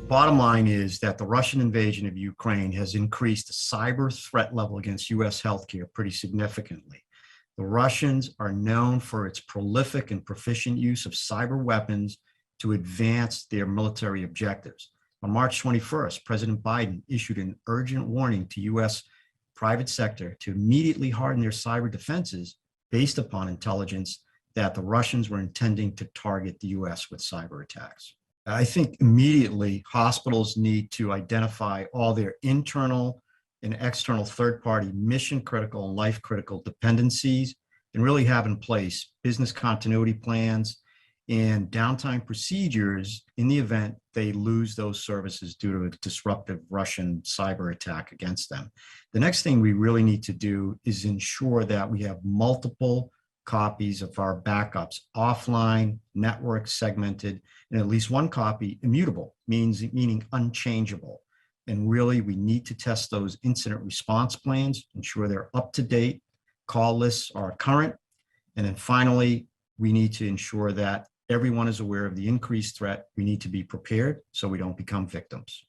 Bottom line is that the Russian invasion of Ukraine has increased the cyber threat level against U.S. healthcare pretty significantly. The Russians are known for its prolific and proficient use of cyber weapons to advance their military objectives. On March 21st, President Biden issued an urgent warning to U.S. private sector to immediately harden their cyber defenses based upon intelligence that the Russians were intending to target the U.S. with cyber attacks. I think immediately hospitals need to identify all their internal and external third-party mission critical and life critical dependencies and really have in place business continuity plans and downtime procedures in the event they lose those services due to a disruptive Russian cyber attack against them. The next thing we really need to do is ensure that we have multiple copies of our backups offline, network segmented, and at least one copy immutable, meaning unchangeable. And really, we need to test those incident response plans, ensure they're up to date, call lists are current. And then finally, we need to ensure that everyone is aware of the increased threat. We need to be prepared so we don't become victims.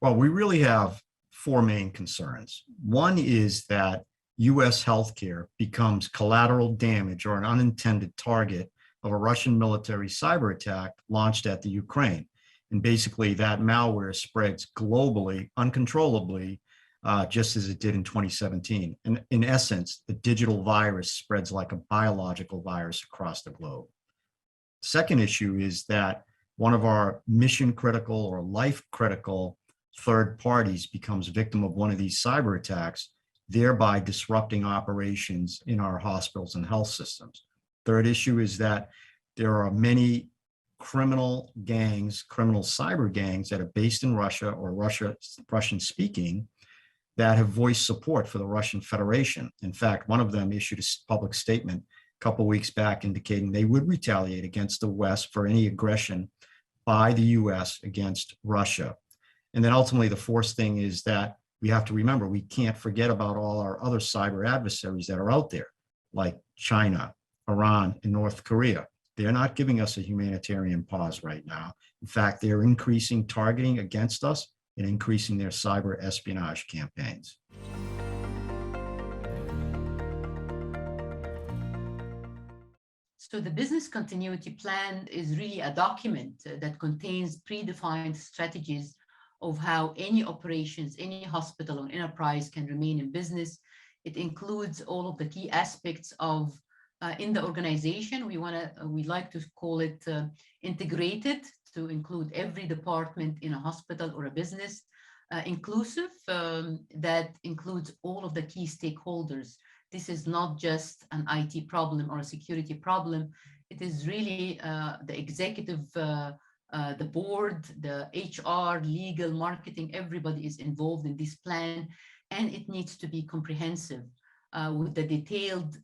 Well, we really have four main concerns. One is that U.S. healthcare becomes collateral damage or an unintended target of a Russian military cyber attack launched at the Ukraine. And basically that malware spreads globally, uncontrollably, just as it did in 2017. And in essence, the digital virus spreads like a biological virus across the globe. Second issue is that one of our mission critical or life critical third parties becomes victim of one of these cyber attacks, thereby disrupting operations in our hospitals and health systems. Third issue is that there are many criminal gangs, criminal cyber gangs that are based in Russia or Russian speaking that have voiced support for the Russian Federation. In fact, one of them issued a public statement a couple of weeks back indicating they would retaliate against the West for any aggression by the US against Russia. And then ultimately the fourth thing is that we have to remember, we can't forget about all our other cyber adversaries that are out there, like China, Iran, and North Korea. They're not giving us a humanitarian pause right now. In fact, they're increasing targeting against us and increasing their cyber espionage campaigns. So the business continuity plan is really a document that contains predefined strategies of how any operations, any hospital or enterprise can remain in business. It includes all of the key aspects of in the organization. We like to call it integrated, to include every department in a hospital or a business. Inclusive, that includes all of the key stakeholders. This is not just an IT problem or a security problem. It is really the executive, the board, the HR, legal, marketing, everybody is involved in this plan, and it needs to be comprehensive with the detailed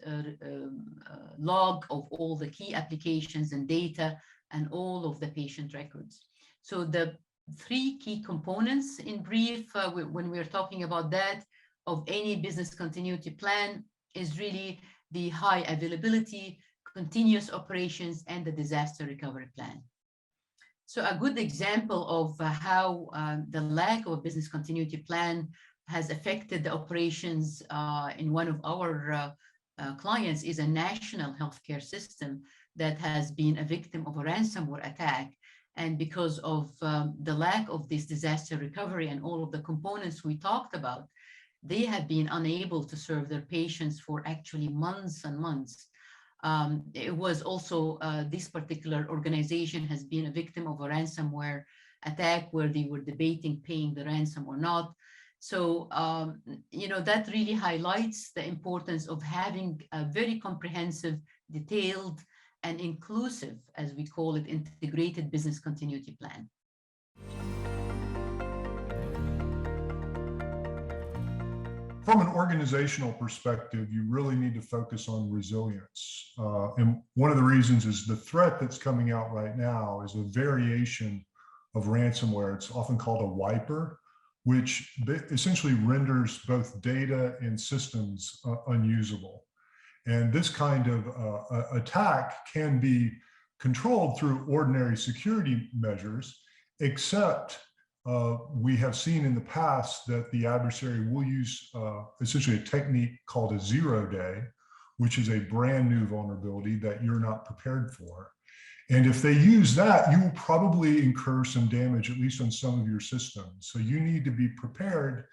log of all the key applications and data and all of the patient records. So the three key components in brief, when we're talking about that, of any business continuity plan is really the high availability, continuous operations, and the disaster recovery plan. So a good example of how the lack of a business continuity plan has affected the operations in one of our clients is a national healthcare system that has been a victim of a ransomware attack. And because of the lack of this disaster recovery and all of the components we talked about, they have been unable to serve their patients for actually months and months. It was also, this particular organization has been a victim of a ransomware attack where they were debating paying the ransom or not. So, that really highlights the importance of having a very comprehensive, detailed, and inclusive, as we call it, integrated business continuity plan. From an organizational perspective, you really need to focus on resilience. And one of the reasons is the threat that's coming out right now is a variation of ransomware. It's often called a wiper, which essentially renders both data and systems unusable. And this kind of attack can be controlled through ordinary security measures, except we have seen in the past that the adversary will use essentially a technique called a 0-day, which is a brand new vulnerability that you're not prepared for. And if they use that, you will probably incur some damage, at least on some of your systems. So you need to be prepared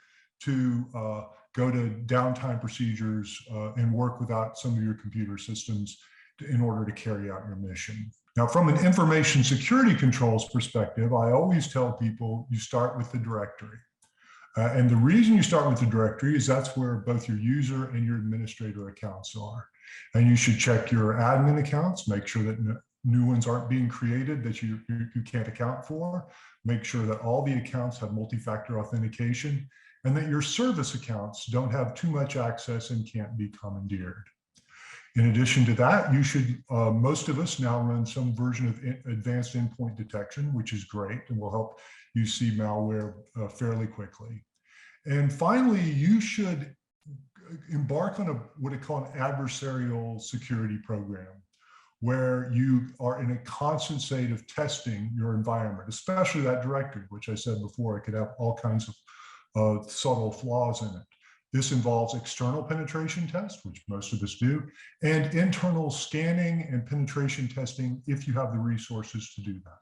to go to downtime procedures and work without some of your computer systems in order to carry out your mission. Now, from an information security controls perspective, I always tell people you start with the directory. And the reason you start with the directory is that's where both your user and your administrator accounts are. And you should check your admin accounts, make sure that new ones aren't being created that you can't account for. Make sure that all the accounts have multi-factor authentication and that your service accounts don't have too much access and can't be commandeered. In addition to that, you should, most of us now run some version of advanced endpoint detection, which is great and will help you see malware fairly quickly. And finally, you should embark on what I call an adversarial security program, where you are in a constant state of testing your environment, especially that directory, which I said before, it could have all kinds of subtle flaws in it. This involves external penetration tests, which most of us do, and internal scanning and penetration testing if you have the resources to do that.